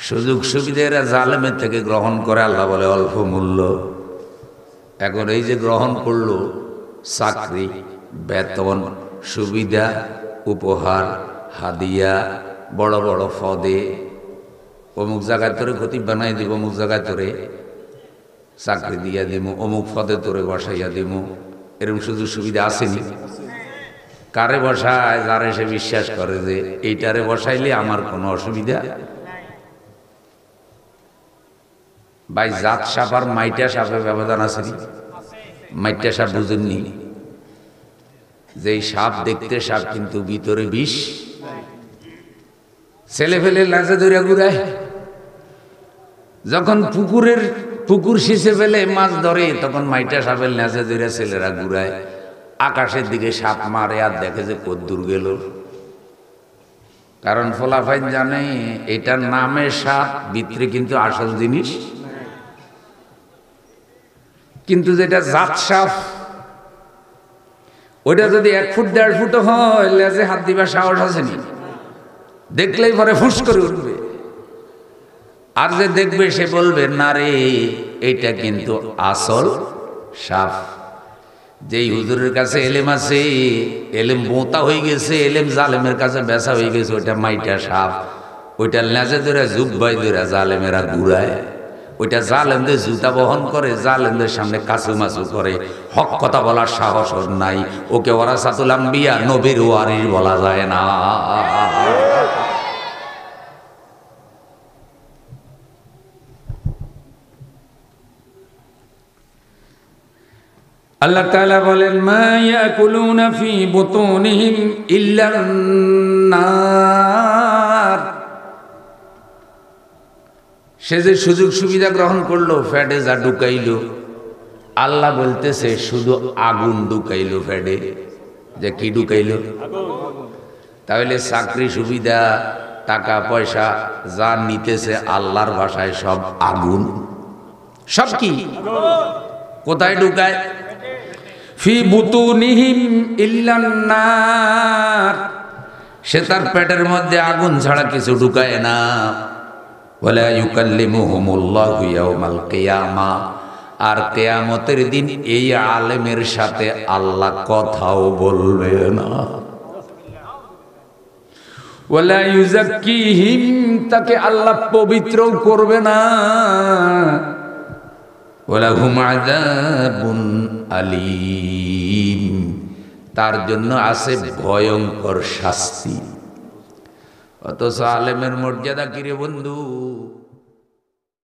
সুযোগ সুবিধা জালেমের থেকে গ্রহণ করে, আল্লাহ বলে অল্প মূল্য। এখন এই যে গ্রহণ করলো চাকরি, বেতন, সুবিধা, উপহার, হাদিয়া, বড় বড় পদে, অমুক জায়গায় তোরে খতিব বানাই দিব, অমুক জায়গায় তোরে চাকরি দিয়া দিব, অমুক পদে তোরে বসাইয়া দিব, এরকম সুযোগ সুবিধা আসেনি? কারে বসায়? যারে সে বিশ্বাস করে যে এইটারে বসাইলে আমার কোনো অসুবিধা। ভাই, জাত সাপ আর মাইটা সাপের ব্যবধান আছে? মাইটা সাপ বুঝেননি? যে সাপ দেখতে সাপ কিন্তু ভিতরে বিষ। ছেলে ফেলে লাচে ধরে ঘুরায়, যখন পুকুর শিশে ফেলে মাছ ধরে, তখন মাইটা সাপের লাচে ধরে ছেলেরা ঘুরায়, আকাশের দিকে সাপ মারে আর দেখে যে কদ্দুর গেল। কারণ ফলাফাইন জানে এটার নামে সাপ, ভিতরে কিন্তু আসল জিনিস। কিন্তু যেটা জাত সাপ, ওইটা যদি 1 ফুট 1.5 ফুট হয়, লেজে হাত দিবার সাহস আসেনি, দেখলেই পরে ফুস করে উঠবে। আর যে দেখবে সে বলবে না রে, এইটা কিন্তু আসল সাপ। যেই হুজুরের কাছে এলেম আছে, এলেম বোতা হয়ে গেছে, এলেম জালেমের কাছে বেচা হয়ে গেছে, ওইটা মাইটা সাপ। ওইটা লেজে ধরে জুব্বাই ধরে জালেমেরা ঘুরায়, ওইটা জালেমদের জুতা বহন করে, জালেমদের সামনে কাচুমাচু করে, হক কথা বলার সাহস ওর নাই। ওকে ওয়ারাসাতুল আম্বিয়া, নবীর ওয়ারিস বলা যায় না। আল্লাহ তাআলা বলেন, মা ইয়াকুলুনা ফি বুতুনিহিম ইল্লান নার। সে যে সুযোগ সুবিধা গ্রহণ করলো, ফ্যাটে যা ঢুকাইলো, আল্লাহ বলতেছে শুধু আগুন ঢুকাইলো ফ্যাটে। যে কি ঢুকাইলো? তাহলে চাকরি, সুবিধা, টাকা পয়সা যা নিতেছে আল্লাহর ভাষায় সব আগুন। সব কি? কোথায় ঢুকায়? ফি বুতুনিহিম ইল্লান নার। সে তার পেটের মধ্যে আগুন ছাড়া কিছু ঢুকায় না। ওয়ালা ইউকাল্লিমুহুমুল্লাহু ইয়াওমাল কিয়ামা। আর কিয়ামতের দিন এই আলেমের সাথে আল্লাহ কথাও বলবে না। ওয়ালা ইউযাক্কিহিম, তাকে আল্লাহ পবিত্রও করবে না। ওয়ালাহুম আযাবুন আলীম, তার জন্য আছে ভয়ঙ্কর শাস্তি। অথচ আলেমের মর্যাদা কি রে বন্ধু?